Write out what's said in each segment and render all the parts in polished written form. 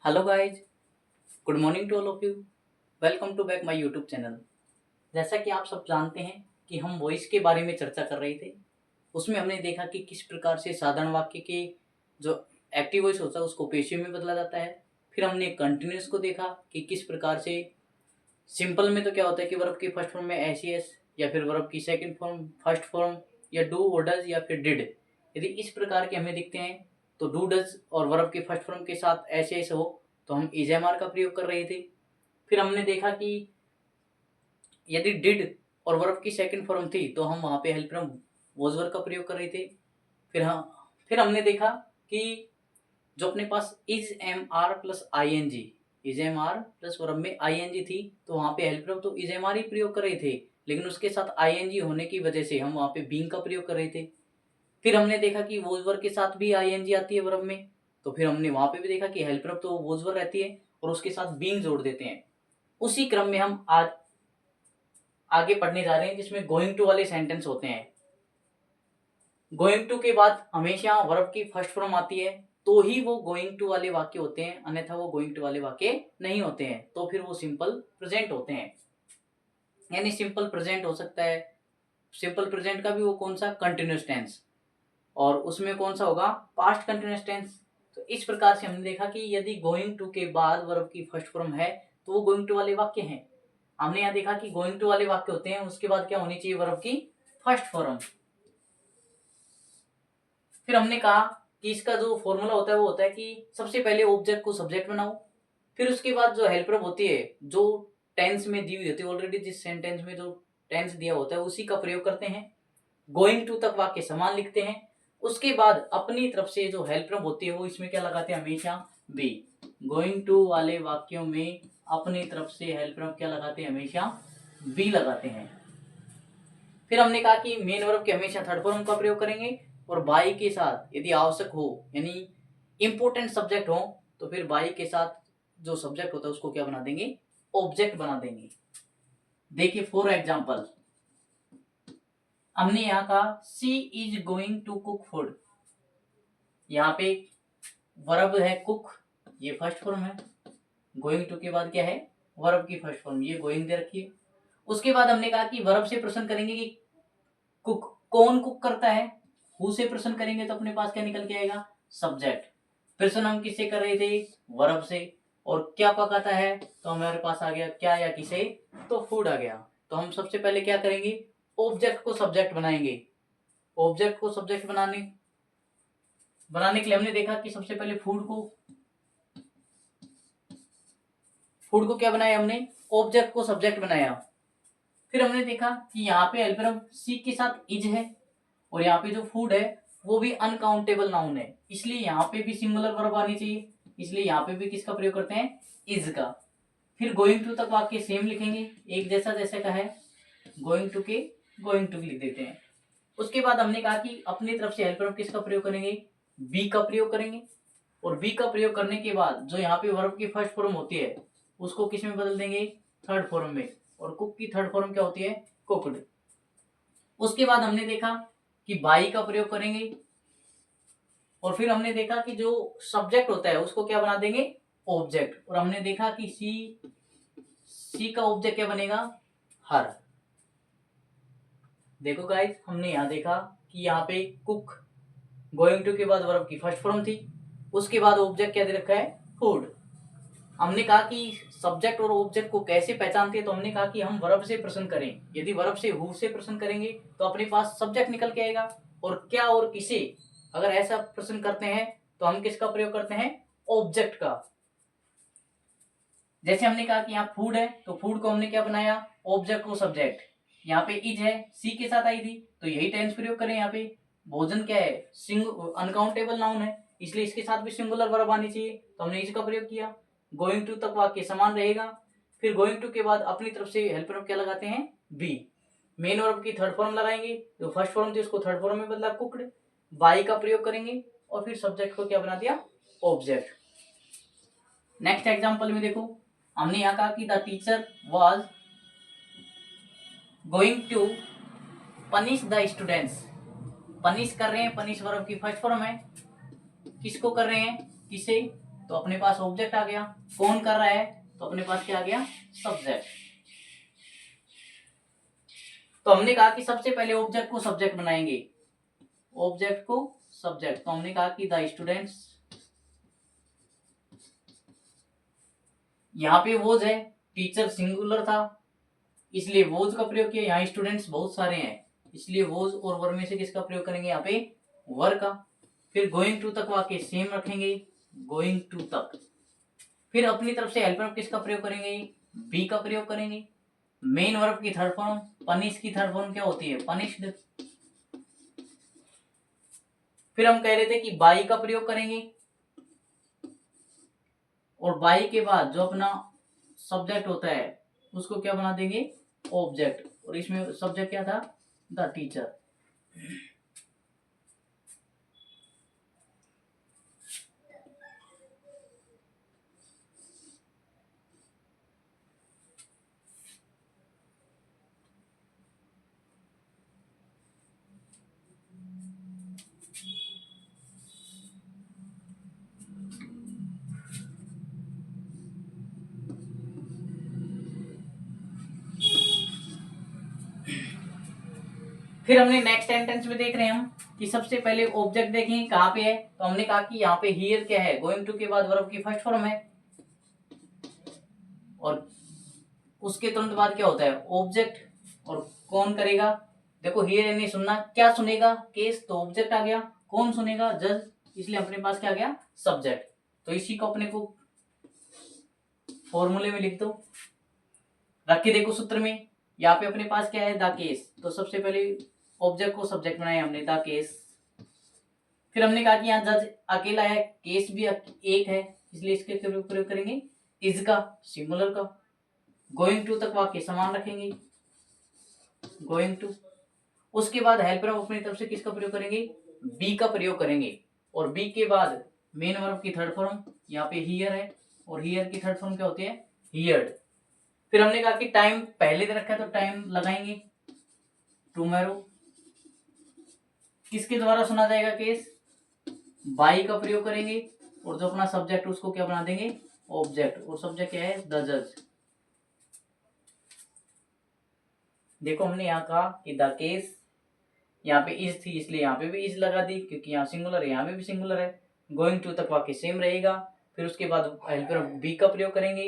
Hello guys, good morning to all of you. Welcome to back my YouTube channel. जैसा कि आप सब जानते हैं कि हम वॉइस के बारे में चर्चा कर रहे थे। उसमें हमने देखा कि किस प्रकार से साधारण वाक्य के जो एक्टिव वॉइस होता है उसको पेशिव में बदला जाता है। फिर हमने कंटिन्यूस को देखा कि किस प्रकार से सिंपल में तो क्या होता है कि वर्ब की फर्स्ट फॉर्म में एस एस या फिर वर्ब की सेकंड फॉर्म फर्स्ट फॉर्म या डू और डज या फिर डिड, यदि इस प्रकार के हमें दिखते हैं तो डू डज और वर्ब की फर्स्ट फॉर्म के साथ एस एस हो तो हम इज एम आर का प्रयोग कर रहे थे। फिर हमने देखा कि यदि डिड और वर्ब की सेकंड फॉर्म थी तो हम वहाँ पे हेल्प फ्रॉम वॉज वर्ब का प्रयोग कर रहे थे। फिर हमने देखा कि जो अपने पास is am are plus I N G, is am are plus verb में आई एन जी थी तो वहाँ पे हेल्प फ्रॉम तो इज एम आर ही प्रयोग कर रहे थे, लेकिन उसके साथ आई एन जी होने की वजह से हम वहाँ पे बीइंग का प्रयोग कर रहे थे। फिर हमने देखा कि वॉज वर्ब के साथ भी आई एन जी आती है वर्ब में, तो फिर हमने वहाँ पे भी देखा कि हेल्प वर्ब तो वॉज वर्ब रहती है और उसके साथ बीइंग जोड़ देते हैं। उसी क्रम में हम आज आगे पढ़ने जा रहे हैं जिसमें गोइंग टू वाले सेंटेंस होते हैं। गोइंग टू के बाद हमेशा वर्ब की फर्स्ट फॉर्म आती है तो ही वो गोइंग टू वाले वाक्य होते हैं, अन्यथा वो गोइंग टू वाले वाक्य नहीं होते हैं, तो फिर वो सिंपल प्रेजेंट होते हैं। यानी सिंपल प्रेजेंट हो सकता है। सिंपल प्रेजेंट का भी वो कौन सा, कंटिन्यूस टेंस, और उसमें कौन सा होगा, पास्ट कंटिन्यूस टेंस। तो इस प्रकार से हमने देखा कि यदि गोइंग टू के बाद वर्ब की फर्स्ट फॉर्म है तो वो गोइंग टू वाले वाक्य हैं। हमने यहाँ देखा कि गोइंग टू वाले वाक्य होते हैं उसके बाद क्या होनी चाहिए, वर्ब की फर्स्ट फॉर्म। फिर हमने कहा कि इसका जो फॉर्मूला होता है वो होता है कि सबसे पहले ऑब्जेक्ट को सब्जेक्ट बनाओ, फिर उसके बाद जो हेल्प वर्ब होती है जो टेंस में दी हुई होती है, ऑलरेडी जिस सेंटेंस में जो टेंस दिया होता है उसी का प्रयोग करते हैं। गोइंग टू तक वाक्य समान लिखते हैं। उसके बाद अपनी तरफ से जो हेल्प वर्ब होती है वो इसमें क्या लगाते हैं, हमेशा बी। गोइंग टू वाले वाक्यों में अपनी तरफ से हेल्प वर्ब क्या लगाते हैं, हमेशा बी लगाते हैं। फिर हमने कहा कि मेन वर्ब के हमेशा थर्ड फॉर्म का प्रयोग करेंगे और बाई के साथ यदि आवश्यक हो यानी इंपोर्टेंट सब्जेक्ट हो तो फिर बाई के साथ जो सब्जेक्ट होता है उसको क्या बना देंगे, ऑब्जेक्ट बना देंगे। देखिए फॉर एग्जाम्पल हमने यहाँ कहा she is going to cook food. यहाँ पे वर्ब है कुक, ये फर्स्ट फॉर्म है। गोइंग टू के बाद क्या है, वर्ब की फर्स्ट फॉर्म, ये गोइंग दे रखी है। उसके बाद हमने कहा कि वर्ब से प्रश्न करेंगे कि कुक कौन कुक करता है, हु से प्रश्न करेंगे तो अपने पास क्या निकल के आएगा, सब्जेक्ट। प्रश्न हम किससे कर रहे थे, वर्ब से। और क्या पकाता है तो हमारे पास आ गया क्या या किसे, तो फूड आ गया। तो हम सबसे पहले क्या करेंगे, ऑब्जेक्ट को सब्जेक्ट बनाएंगे। ऑब्जेक्ट को सब्जेक्ट बनाने के लिए हमने देखा कि सबसे पहले फूड को क्या बनाया हमने, ऑब्जेक्ट को सब्जेक्ट बनाया। फिर हमने देखा कि यहाँ पे हेल्प वर्ब सी के साथ इज है और यहाँ पे जो फूड है वो भी अनकाउंटेबल नाउन है, इसलिए यहाँ पे भी सिंगुलर वर्ब आनी चाहिए, इसलिए यहाँ पे भी किसका प्रयोग करते हैं, इज का। फिर गोइंग टू तक वाक्य सेम लिखेंगे, एक जैसा जैसे का है, गोइंग टू के गोइंग टू लिख देते हैं। उसके बाद हमने कहा कि अपनी तरफ से हेल्प वर्ब किसका प्रयोग करेंगे, बी का प्रयोग करेंगे। और बी का प्रयोग करने के बाद जो यहाँ पे वर्ब की फर्स्ट फॉर्म होती है उसको किस में बदल देंगे, थर्ड फॉर्म में। और कुक की थर्ड फॉर्म क्या होती है, कुकड। उसके बाद हमने देखा कि बाई का प्रयोग करेंगे और फिर हमने देखा कि जो सब्जेक्ट होता है उसको क्या बना देंगे, ऑब्जेक्ट। और हमने देखा कि सी का ऑब्जेक्ट क्या बनेगा, हर। देखो गाइस हमने यहाँ देखा कि यहाँ पे कुक गोइंग टू के बाद वर्ब की फर्स्ट फॉर्म थी, उसके बाद ऑब्जेक्ट क्या दे रखा है, फूड। हमने कहा कि सब्जेक्ट और ऑब्जेक्ट को कैसे पहचानते हैं, तो हमने कहा कि हम वर्ब से प्रश्न करें, यदि वर्ब से हु से प्रश्न करेंगे तो अपने पास सब्जेक्ट निकल के आएगा। और क्या और किसे अगर ऐसा प्रश्न करते हैं तो हम किसका प्रयोग करते हैं, ऑब्जेक्ट का। जैसे हमने कहा कि यहाँ फूड है तो फूड को हमने क्या बनाया, ऑब्जेक्ट को सब्जेक्ट। यहाँ पे इज है सी के साथ आई थी तो यही टेंस प्रयोग करें। यहाँ पे भोजन क्या है, अनकाउंटेबल नाउन है, इसलिए इसके साथ भी सिंगुलर वर्ब आनी चाहिए, तो हमने इज का प्रयोग किया। गोइंग टू तक वाक्य समान रहेगा। फिर गोइंग टू के बाद अपनी तरफ से हेल्प वर्ब क्या लगाते हैं, बी। मेन वर्ब की थर्ड फॉर्म लगाएंगे, जो फर्स्ट फॉर्म थी उसको थर्ड फॉर्म में बदला, कुकड। बाई का प्रयोग करेंगे और फिर सब्जेक्ट को क्या बना दिया, ऑब्जेक्ट। नेक्स्ट एग्जांपल में देखो हमने यहाँ कहा कि the teacher was going to punish the students. Punish कर रहे हैं, पनिश वर्ब की फर्स्ट फॉर्म है, किसको कर रहे हैं, किसे, तो अपने पास ऑब्जेक्ट आ गया। कौन कर रहा है, तो अपने पास क्या आ गया, सब्जेक्ट। तो हमने कहा कि सबसे पहले ऑब्जेक्ट को सब्जेक्ट बनाएंगे, ऑब्जेक्ट को सब्जेक्ट। तो हमने कहा कि द स्टूडेंट्स, यहाँ पे वोज है, टीचर सिंगुलर था इसलिए वोज का प्रयोग किया। यहाँ स्टूडेंट्स बहुत सारे हैं इसलिए वोज और वर में से किसका प्रयोग करेंगे, यहाँ पे वर का। फिर गोइंग टू तक वाक्य सेम रखेंगे, गोइंग टू तक। फिर अपनी तरफ से हेल्पर किसका प्रयोग करेंगे, बी का प्रयोग करेंगे। मेन वर्ब की थर्ड फॉर्म, पनिश की थर्ड फॉर्म क्या होती है, पनिश्ड। फिर हम कह रहे थे कि बाई का प्रयोग करेंगे और बाई के बाद जो अपना सब्जेक्ट होता है उसको क्या बना देंगे, ऑब्जेक्ट। और इसमें सब्जेक्ट क्या था, द टीचर। फिर हमने नेक्स्ट सेंटेंस में देख रहे हैं हम कि सबसे पहले ऑब्जेक्ट देखेंगे कहाँ पे है। तो हमने कहा कि यहाँ पे हियर क्या है, गोइंग टू के बाद वर्ब की फर्स्ट फॉर्म है और उसके तुरंत बाद क्या होता है, ऑब्जेक्ट। और कौन करेगा, देखो हियर नहीं सुनना, क्या सुनेगा, केस। तो ऑब्जेक्ट आ गया, कौन सुनेगा, जज, इसलिए अपने पास क्या आ गया, सब्जेक्ट। तो इसी को अपने को फॉर्मूले में लिख दो, रख के देखो सूत्र में। यहाँ पे अपने पास क्या है, द केस। तो सबसे पहले ऑब्जेक्ट को सब्जेक्ट बनाया हमने, द केस। फिर हमने कहा कि यहाँ जज अकेला है, केस भी एक है इसलिए इसके प्रयोग करेंगे इज का, सिंगुलर का। गोइंग टू तक वाक्य समान रखेंगे, गोइंग टू। उसके बाद हेल्पर अपनी तरफ से किसका प्रयोग करेंगे, बी का प्रयोग करेंगे। और बी के बाद मेन वर्ब की थर्ड फॉर्म, यहाँ पे हियर है और हियर की थर्ड फॉर्म क्या होती है, हियर्ड। फिर हमने कहा कि टाइम पहले दे रखा है तो टाइम लगाएंगे, टुमारो। किसके द्वारा सुना जाएगा केस, बाई का प्रयोग करेंगे और जो अपना सब्जेक्ट उसको क्या बना देंगे, ऑब्जेक्ट। और सब्जेक्ट क्या है, द जज। देखो हमने यहाँ कहा कि द केस, यहाँ पे इज थी इसलिए यहाँ पे भी इज लगा दी क्योंकि यहाँ सिंगुलर है, यहाँ पे भी सिंगुलर है। गोइंग टू तक वाक्य सेम रहेगा। फिर उसके बाद हेल्पर बी का प्रयोग करेंगे,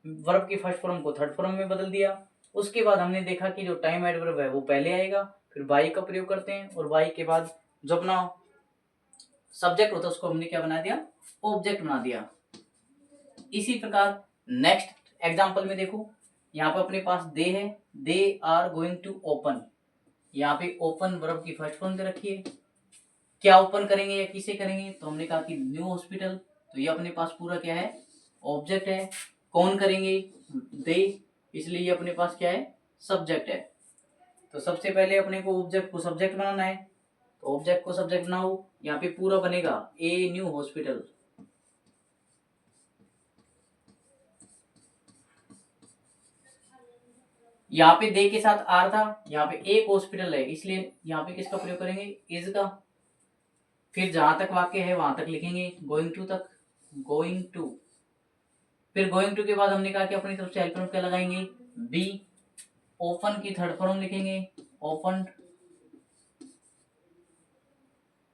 वर्ब की फर्स्ट फॉर्म को थर्ड फॉर्म में बदल दिया। उसके बाद हमने देखा कि जो टाइम एडवर्ब है वो पहले आएगा, फिर बाई का प्रयोग करते हैं और बाई के बाद जो अपना सब्जेक्ट होता है उसको हमने क्या बना दिया, ऑब्जेक्ट बना दिया। इसी प्रकार नेक्स्ट एग्जांपल में देखो, यहाँ पे अपने पास दे है, they are going to open. यहाँ पे ओपन वर्ब की फर्स्ट फॉर्म दे रखी है, क्या ओपन करेंगे या किसे करेंगे, तो हमने कहा कि न्यू हॉस्पिटल। तो ये अपने पास पूरा क्या है, ऑब्जेक्ट है। कौन करेंगे, दे, इसलिए ये अपने पास क्या है, सब्जेक्ट है। तो सबसे पहले अपने को ऑब्जेक्ट को सब्जेक्ट बनाना है, तो ऑब्जेक्ट को सब्जेक्ट बनाओ। यहाँ पे पूरा बनेगा ए न्यू हॉस्पिटल। यहाँ पे दे के साथ आर था, यहाँ पे एक हॉस्पिटल है इसलिए यहाँ पे किसका प्रयोग करेंगे, इज का। फिर जहां तक वाक्य है वहां तक लिखेंगे, गोइंग टू तक, गोइंग टू। फिर गोइंग टू के बाद हमने कहा कि अपनी तरफ से हेल्पर क्या लगाएंगे, बी। ओपन की थर्ड फॉर्म लिखेंगे, ओपन।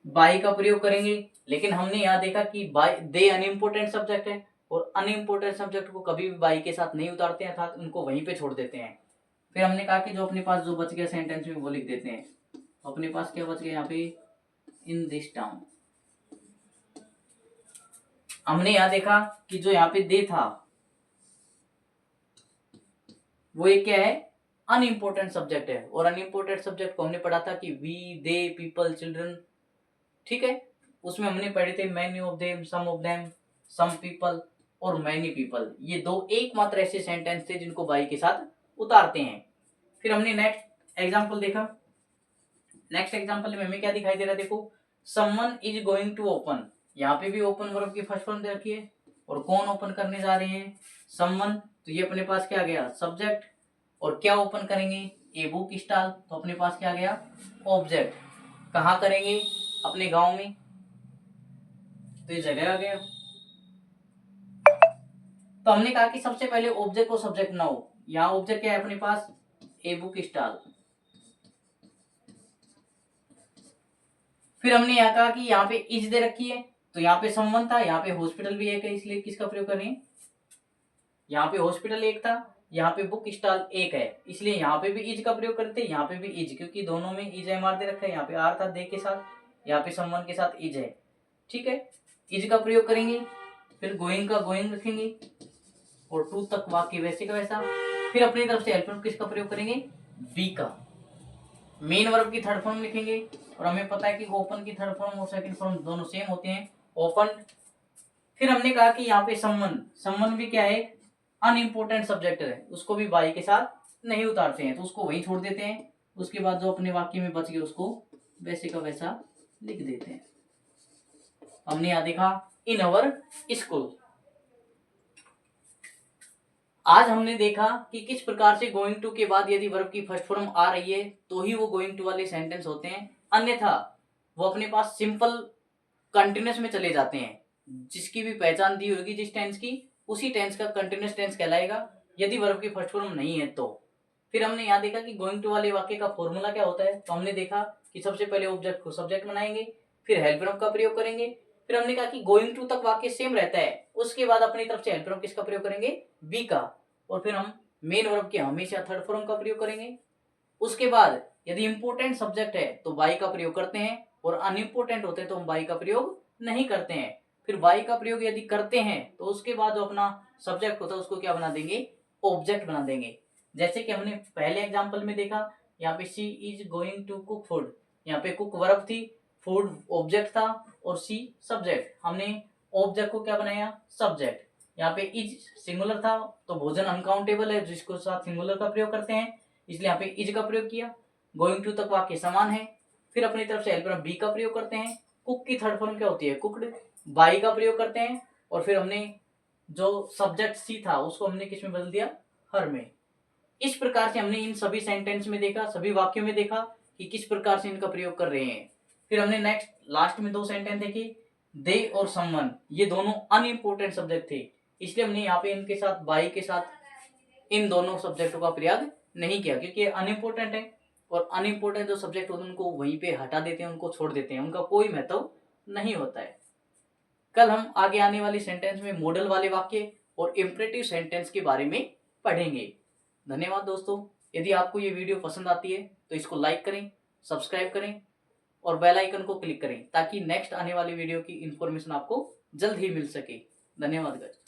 बाई का प्रयोग करेंगे, लेकिन हमने यहाँ देखा कि बाई दे अनइम्पोर्टेंट सब्जेक्ट है और अनइम्पोर्टेंट सब्जेक्ट को कभी भी बाई के साथ नहीं उतारते हैं, अर्थात उनको वहीं पे छोड़ देते हैं। फिर हमने कहा कि जो अपने पास जो बच गया सेंटेंस में वो लिख देते हैं। अपने पास क्या बच गया यहाँ पे, इन दिस टाउन। हमने यहाँ देखा कि जो यहाँ पे दे था वो एक क्या है, अनइम्पोर्टेंट सब्जेक्ट है। और अनइम्पोर्टेंट सब्जेक्ट को हमने पढ़ा था कि वी, दे, पीपल, चिल्ड्रन, ठीक है। उसमें हमने पढ़े थे many of them, some people और मैनी पीपल। ये दो एकमात्र ऐसे सेंटेंस थे जिनको बाई के साथ उतारते हैं। फिर हमने नेक्स्ट एग्जाम्पल देखा। नेक्स्ट एग्जाम्पल में हमें क्या दिखाई दे रहा है, देखो someone is going to open. यहाँ पे भी ओपन वर्ब की फर्स्ट फॉर्म दे रखी है और कौन ओपन करने जा रहे हैं, समवन। तो ये अपने पास क्या आ गया, सब्जेक्ट। और क्या ओपन करेंगे, ए बुक स्टॉल। तो अपने पास क्या आ गया, ऑब्जेक्ट। कहाँ करेंगे, अपने गांव में, तो ये जगह आ गया। तो हमने कहा कि सबसे पहले ऑब्जेक्ट को सब्जेक्ट ना हो। यहाँ ऑब्जेक्ट क्या है अपने पास, ए बुक स्टॉल। फिर हमने यहाँ कहा कि यहाँ पे इज दे रखी है, तो यहाँ पे समवन था, यहाँ पे हॉस्पिटल भी एक है, इसलिए किसका प्रयोग करें, यहाँ पे हॉस्पिटल एक था, यहाँ पे बुक स्टॉल एक है, इसलिए यहाँ पे भी इज का प्रयोग करते हैं, यहाँ पे भी इज, क्योंकि दोनों में इज एम आर दे रखा है। यहाँ पे आर था दे के साथ, यहाँ पे समवन के साथ इज है। ठीक है, इज का प्रयोग करेंगे, फिर गोइंग का गोइंग रखेंगे, और टू तक वाक्य वैसे का वैसा। फिर अपनी तरफ से हेल्पर किसका प्रयोग करेंगे, बी का। मेन वर्ब की थर्ड फॉर्म लिखेंगे, और हमें पता है कि ओपन की थर्ड फॉर्म और सेकंड फॉर्म दोनों सेम होते हैं, ओपन। फिर हमने कहा कि यहाँ पे समवन भी क्या है, अनइम्पोर्टेंट सब्जेक्ट है, उसको भी बाई के साथ नहीं उतारते हैं, तो उसको वहीं छोड़ देते हैं। उसके बाद जो अपने वाक्य में बच गया उसको वैसे का वैसा लिख देते हैं। हमने यहाँ देखा इन अवर स्कूल। आज हमने देखा कि किस प्रकार से गोइंग टू के बाद यदि वर्ब की फर्स्ट फॉर्म आ रही है तो ही वो गोइंग टू वाले सेंटेंस होते हैं, अन्यथा वो अपने पास सिंपल कंटिन्यूस में चले जाते हैं। जिसकी भी पहचान दी होगी जिस टेंस की, उसी टेंस का कंटिन्यूस टेंस कहलाएगा, यदि वर्ब की फर्स्ट फॉर्म नहीं है तो। फिर हमने यहाँ देखा कि गोइंग टू वाले वाक्य का फॉर्मूला क्या होता है, तो हमने देखा कि सबसे पहले ऑब्जेक्ट को सब्जेक्ट बनाएंगे, फिर हेल्प वर्ब का प्रयोग करेंगे। फिर हमने कहा कि गोइंग टू तक वाक्य सेम रहता है, उसके बाद अपनी तरफ से हेल्प वर्ब किसका प्रयोग करेंगे, बी का, और फिर हम मेन वर्ब के हमेशा थर्ड फॉर्म का प्रयोग करेंगे। उसके बाद यदि इंपोर्टेंट सब्जेक्ट है तो बाई का प्रयोग करते हैं, और अनइम्पोर्टेंट होते हैं तो हम बाई का प्रयोग नहीं करते हैं। फिर बाई का प्रयोग यदि करते हैं तो उसके बाद जो अपना सब्जेक्ट होता है उसको क्या बना देंगे, ऑब्जेक्ट बना देंगे। जैसे कि हमने पहले एग्जांपल में देखा, यहाँ पे she is going to cook food, यहाँ पे कुक वर्ब थी, फूड ऑब्जेक्ट था, और सी सब्जेक्ट। हमने ऑब्जेक्ट को क्या बनाया, सब्जेक्ट। यहाँ पे इज सिंगुलर था, तो भोजन अनकाउंटेबल है, जिसको साथ सिंगुलर का प्रयोग करते हैं, इसलिए यहाँ पे इज का प्रयोग किया। गोइंग टू तक वाक्य समान है। फिर अपनी तरफ से हेल्पर बी का प्रयोग करते हैं। कुक की थर्ड फॉर्म क्या होती है, कुकड, बाई का प्रयोग करते हैं, और फिर हमने जो सब्जेक्ट सी था उसको हमने किस में बदल दिया, हर में। इस प्रकार से हमने इन सभी सेंटेंस में देखा, सभी वाक्यों में देखा कि किस प्रकार से इनका प्रयोग कर रहे हैं। फिर हमने नेक्स्ट लास्ट में दो सेंटेंस देखी, दे और समवन, ये दोनों अनइम्पोर्टेंट सब्जेक्ट थे, इसलिए हमने यहाँ पे इनके साथ बाई के साथ इन दोनों सब्जेक्टों का प्रयोग नहीं किया, क्योंकि ये अनइम्पोर्टेंट है, और अनइम्पोर्टेंट जो सब्जेक्ट होते हैं उनको वहीं पे हटा देते हैं, उनको छोड़ देते हैं, उनका कोई महत्व नहीं होता है। कल हम आगे आने वाली सेंटेंस में मॉडल वाले वाक्य और इंपरेटिव सेंटेंस के बारे में पढ़ेंगे। धन्यवाद दोस्तों। यदि आपको ये वीडियो पसंद आती है तो इसको लाइक करें, सब्सक्राइब करें, और बेल आइकन को क्लिक करें, ताकि नेक्स्ट आने वाली वीडियो की इंफॉर्मेशन आपको जल्द ही मिल सके। धन्यवाद गाइस।